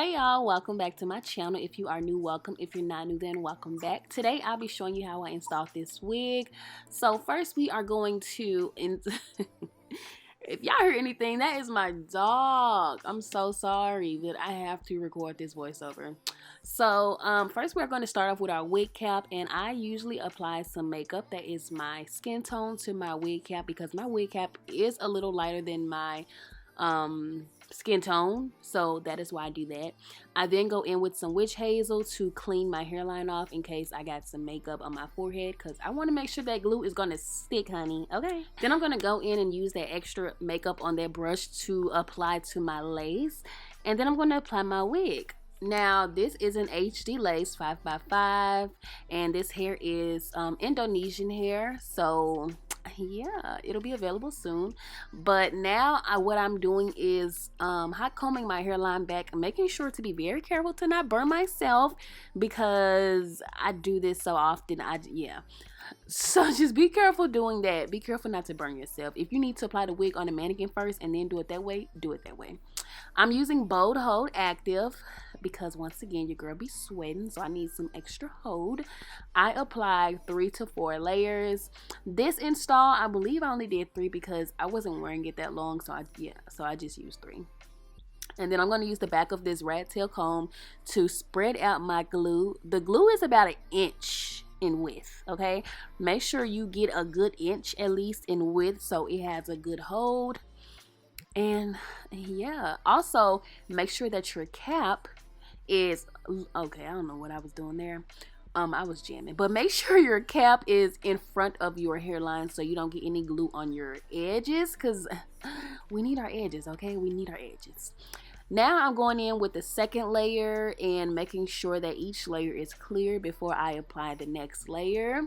Hey y'all, welcome back to my channel. If you are new, welcome. If you're not new, then welcome back. Today I'll be showing you how I installed this wig. So first we are going to if y'all hear anything, that is my dog. I'm so sorry, but I have to record this voiceover. So first we're going to start off with our wig cap, and I usually apply some makeup that is my skin tone to my wig cap because my wig cap is a little lighter than my skin tone, so that is why I do that. I then go in with some witch hazel to clean my hairline off in case I got some makeup on my forehead, because I want to make sure that glue is going to stick, honey. Okay, then I'm going to go in and use that extra makeup on that brush to apply to my lace, and then I'm going to apply my wig. Now this is an HD lace 5x5, and this hair is Indonesian hair, so yeah, it'll be available soon. But now what I'm doing is hot combing my hairline back, making sure to be very careful to not burn myself because I do this so often. So just be careful doing that. Be careful not to burn yourself. If you need to apply the wig on the mannequin first and then do it that way, do it that way. I'm using Bold Hold Active because once again your girl be sweating, so I need some extra hold. I applied 3 to 4 layers. This install, I believe I only did 3 because I wasn't wearing it that long, so I just used 3. And then I'm going to use the back of this rat tail comb to spread out my glue. The glue is about 1 inch in width, okay? Make sure you get a good inch at least in width so it has a good hold. And yeah, also make sure that your cap is okay. I don't know what I was doing there. I was jamming, but make sure your cap is in front of your hairline so you don't get any glue on your edges, because we need our edges, okay? We need our edges. Now I'm going in with the second layer and making sure that each layer is clear before I apply the next layer.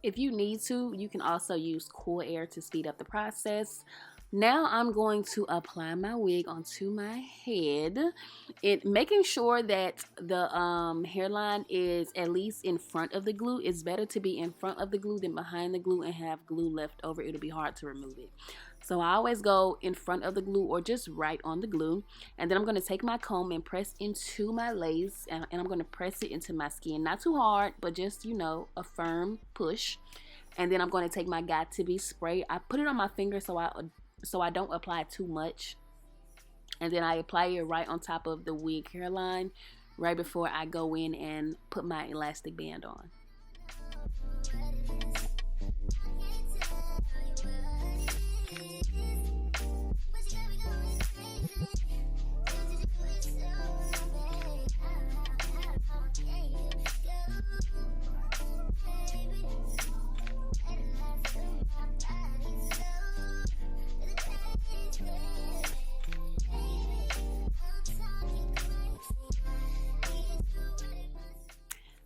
If you need to, you can also use cool air to speed up the process. Now I'm going to apply my wig onto my head, making sure that the hairline is at least in front of the glue. It's better to be in front of the glue than behind the glue and have glue left over. It'll be hard to remove it. So I always go in front of the glue or just right on the glue. And then I'm going to take my comb and press into my lace, and I'm going to press it into my skin. Not too hard, but just, you know, a firm push. And then I'm going to take my Got To Be spray. I put it on my finger so I don't apply too much. And then I apply it right on top of the wig hairline right before I go in and put my elastic band on.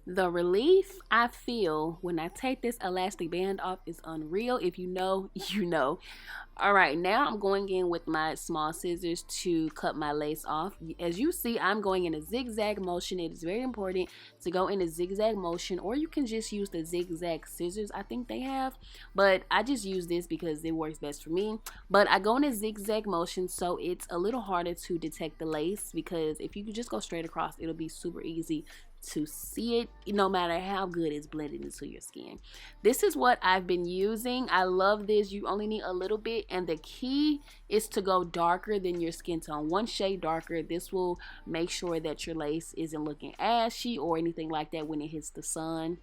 The relief I feel when I take this elastic band off is unreal. If you know, you know. All right, now I'm going in with my small scissors to cut my lace off. As you see, I'm going in a zigzag motion. It is very important to go in a zigzag motion, or you can just use the zigzag scissors I think they have, but I just use this because it works best for me. But I go in a zigzag motion so it's a little harder to detect the lace, because if you could just go straight across, it'll be super easy to see it, no matter how good it's blended into your skin. This is what I've been using. I love this. You only need a little bit, and the key is to go darker than your skin tone, 1 shade darker. This will make sure that your lace isn't looking ashy or anything like that when it hits the sun.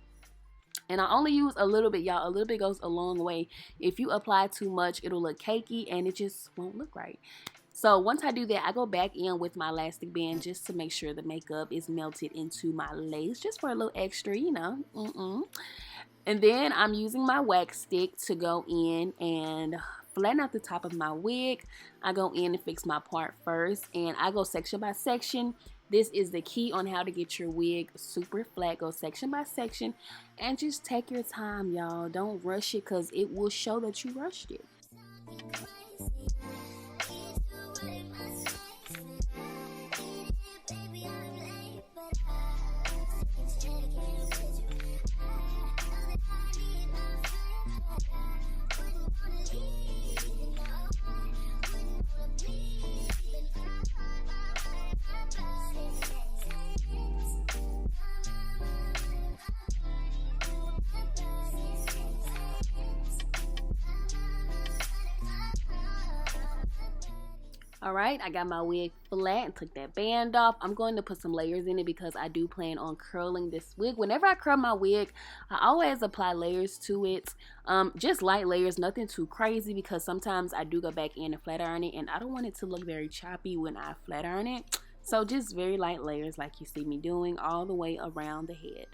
And I only use a little bit, y'all. A little bit goes a long way. If you apply too much, it'll look cakey and it just won't look right. So once I do that, I go back in with my elastic band just to make sure the makeup is melted into my lace, just for a little extra, you know. And then I'm using my wax stick to go in and flatten out the top of my wig, I go in and fix my part first, and I go section by section. This is the key on how to get your wig super flat. Go section by section and just take your time, y'all. Don't rush it, because it will show that you rushed it. Alright, I got my wig flat and took that band off. I'm going to put some layers in it because I do plan on curling this wig. Whenever I curl my wig, I always apply layers to it. Just light layers, nothing too crazy, because sometimes I do go back in and flat iron it, and I don't want it to look very choppy when I flat iron it. So just very light layers like you see me doing all the way around the head.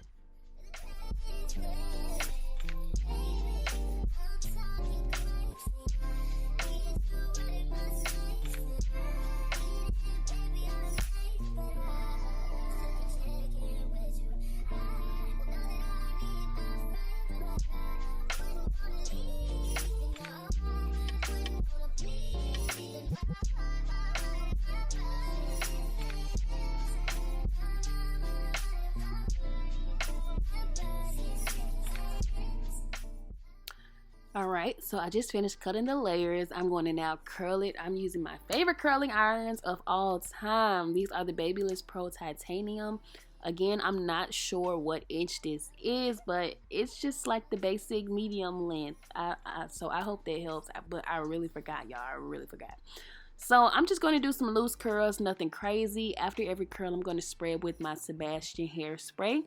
Alright, so I just finished cutting the layers. I'm going to now curl it. I'm using my favorite curling irons of all time. These are the Babyliss Pro Titanium. Again, I'm not sure what inch this is, but it's just like the basic medium length. So I hope that helps, but I really forgot, y'all. I really forgot. So I'm just going to do some loose curls, nothing crazy. After every curl, I'm going to spray it with my Sebastian hairspray.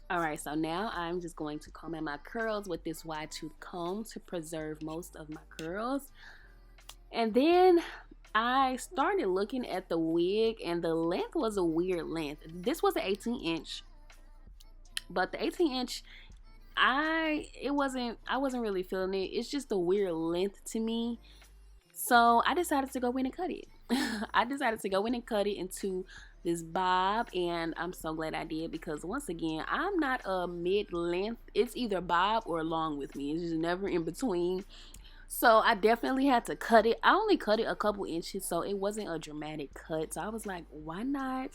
Alright, so now I'm just going to comb out my curls with this wide tooth comb to preserve most of my curls. And then I started looking at the wig, and the length was a weird length. This was an 18-inch, but the 18-inch, I wasn't really feeling it. It's just a weird length to me. So I decided to go in and cut it. I decided to go in and cut it into this bob, and I'm so glad I did, because once again, I'm not a mid-length. It's either bob or long with me. It's just never in between. So I definitely had to cut it. I only cut it a couple inches, so it wasn't a dramatic cut. So I was like, why not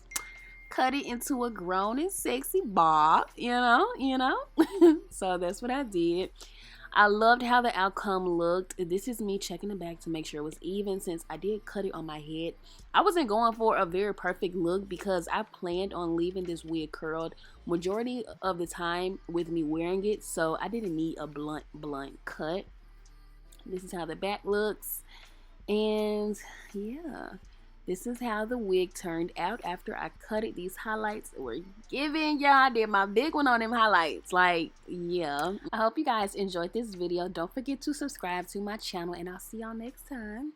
cut it into a grown and sexy bob, you know? So that's what I did. I loved how the outcome looked. This is me checking the back to make sure it was even, since I did cut it on my head. I wasn't going for a very perfect look because I planned on leaving this wig curled majority of the time with me wearing it, so I didn't need a blunt cut. This is how the back looks, and yeah, this is how the wig turned out after I cut it. These highlights were giving, y'all. I did my big one on them highlights. Like, yeah. I hope you guys enjoyed this video. Don't forget to subscribe to my channel, and I'll see y'all next time.